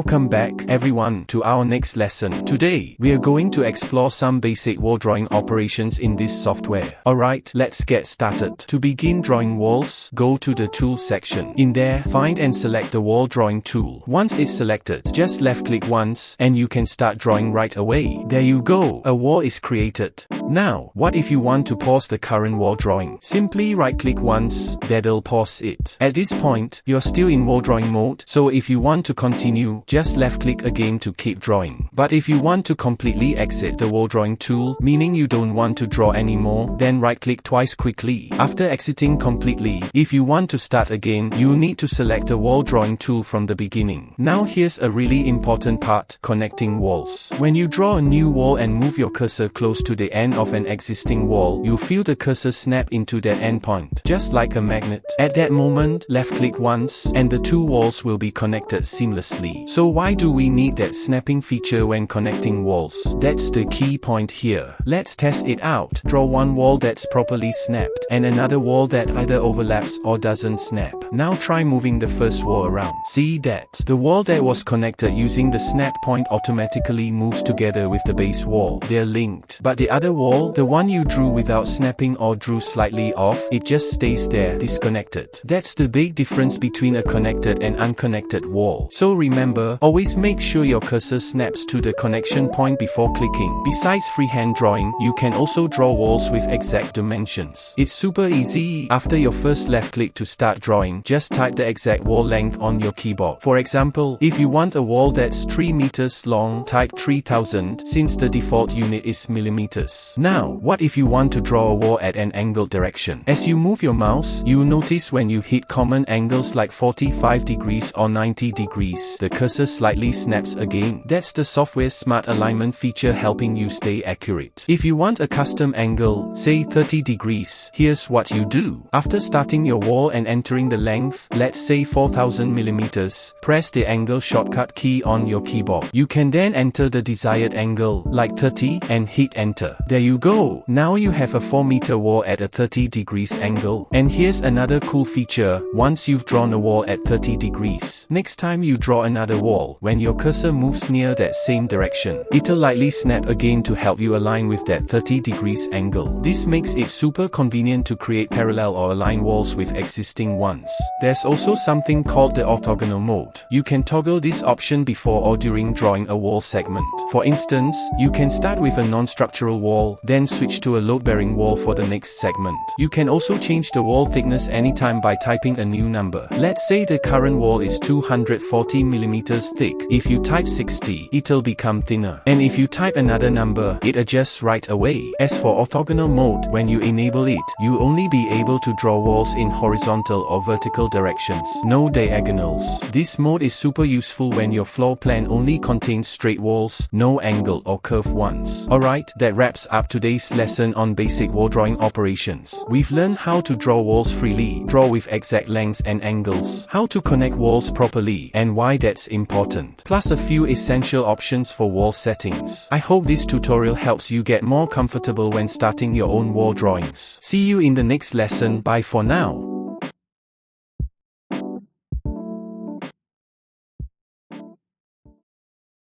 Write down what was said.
Welcome back, everyone, to our next lesson. Today, we are going to explore some basic wall drawing operations in this software. Alright, let's get started. To begin drawing walls, go to the Tools section. In there, find and select the wall drawing tool. Once it's selected, just left-click once, and you can start drawing right away. There you go, a wall is created. Now, what if you want to pause the current wall drawing? Simply right-click once, that'll pause it. At this point, you're still in wall drawing mode, so if you want to continue, just left-click again to keep drawing. But if you want to completely exit the wall drawing tool, meaning you don't want to draw anymore, then right-click twice quickly. After exiting completely, if you want to start again, you need to select the wall drawing tool from the beginning. Now here's a really important part, connecting walls. When you draw a new wall and move your cursor close to the end of an existing wall, you'll feel the cursor snap into that endpoint, just like a magnet. At that moment, left-click once, and the two walls will be connected seamlessly. So why do we need that snapping feature when connecting walls? That's the key point here. Let's test it out. Draw one wall that's properly snapped, and another wall that either overlaps or doesn't snap. Now try moving the first wall around. See that? The wall that was connected using the snap point automatically moves together with the base wall. They're linked. But the other wall, the one you drew without snapping or drew slightly off, it just stays there, disconnected. That's the big difference between a connected and unconnected wall. So remember, always make sure your cursor snaps to the connection point before clicking. Besides freehand drawing, you can also draw walls with exact dimensions. It's super easy. After your first left click to start drawing, just type the exact wall length on your keyboard. For example, if you want a wall that's 3 meters long, type 3000, since the default unit is millimeters. Now, what if you want to draw a wall at an angled direction? As you move your mouse, you'll notice when you hit common angles like 45 degrees or 90 degrees, the cursor slightly snaps again. That's the software's smart alignment feature helping you stay accurate. If you want a custom angle, say 30 degrees, here's what you do. After starting your wall and entering the length, let's say 4000 millimeters, press the angle shortcut key on your keyboard. You can then enter the desired angle, like 30, and hit enter. There you go. Now you have a 4-meter wall at a 30 degrees angle. And here's another cool feature. Once you've drawn a wall at 30 degrees, next time you draw another wall, when your cursor moves near that same direction, it'll lightly snap again to help you align with that 30 degrees angle. This makes it super convenient to create parallel or align walls with existing ones. There's also something called the orthogonal mode. You can toggle this option before or during drawing a wall segment. For instance, you can start with a non-structural wall, then switch to a load-bearing wall for the next segment. You can also change the wall thickness anytime by typing a new number. Let's say the current wall is 240 millimeters thick. If you type 60, it'll become thinner. And if you type another number, it adjusts right away. As for orthogonal mode, when you enable it, you'll only be able to draw walls in horizontal or vertical directions, no diagonals. This mode is super useful when your floor plan only contains straight walls, no angle or curved ones. Alright, that wraps up today's lesson on basic wall drawing operations. We've learned how to draw walls freely, draw with exact lengths and angles, how to connect walls properly, and why that's important, plus a few essential options for wall settings. I hope this tutorial helps you get more comfortable when starting your own wall drawings. See you in the next lesson. Bye for now.